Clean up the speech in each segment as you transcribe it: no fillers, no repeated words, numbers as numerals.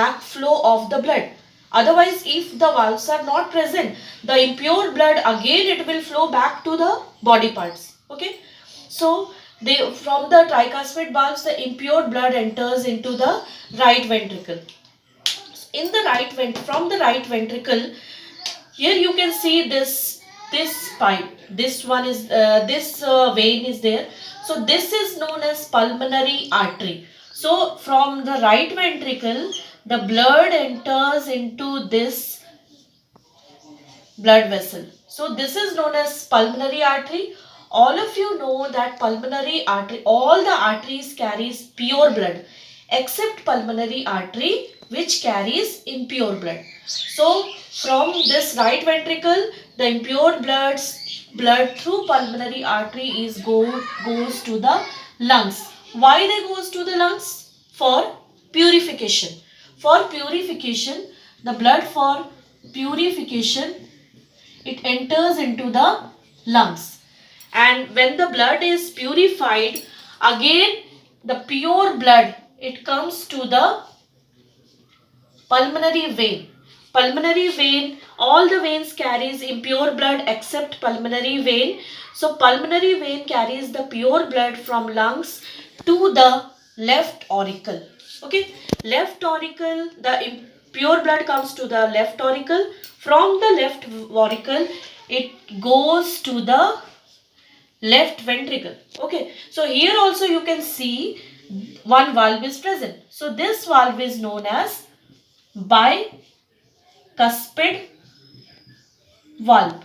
backflow of the blood. Otherwise, if the valves are not present, the impure blood again it will flow back to the body parts. Okay. So from the tricuspid valves, the impure blood enters into the right ventricle. In the from the right ventricle, here you can see this pipe. This one is this vein is there. So this is known as pulmonary artery. So from the right ventricle, the blood enters into this blood vessel. So this is known as pulmonary artery. All of you know that pulmonary artery, all the arteries carries pure blood except pulmonary artery which carries impure blood. So from this right ventricle, the impure blood through pulmonary artery goes to the lungs. Why they goes to the lungs? For purification. For purification, the blood for purification, it enters into the lungs. And when the blood is purified, again the pure blood, it comes to the pulmonary vein. Pulmonary vein, all the veins carries impure blood except pulmonary vein. So pulmonary vein carries the pure blood from lungs to the left auricle. Okay, left auricle, the pure blood comes to the left auricle. From the left auricle, it goes to the left ventricle. Okay, so here also you can see one valve is present. So this valve is known as bicuspid valve.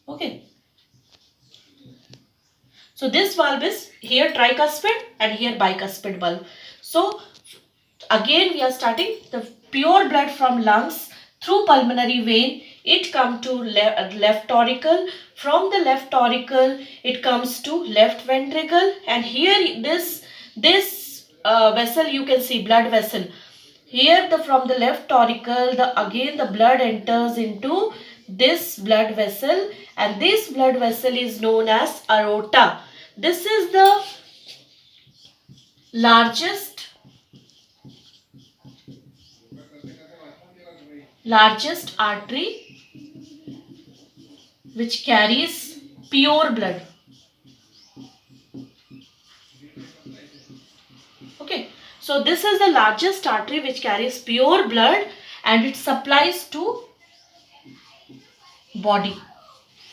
Okay, so this valve is here tricuspid and here bicuspid valve. So again we are starting the pure blood from lungs through pulmonary vein, it come to left auricle. From the left auricle, it comes to left ventricle, and here this vessel you can see, blood vessel. Here from the left auricle, again the blood enters into this blood vessel, and this blood vessel is known as aorta. This is the largest artery which carries pure blood. Okay, so this is the largest artery which carries pure blood and it supplies to body.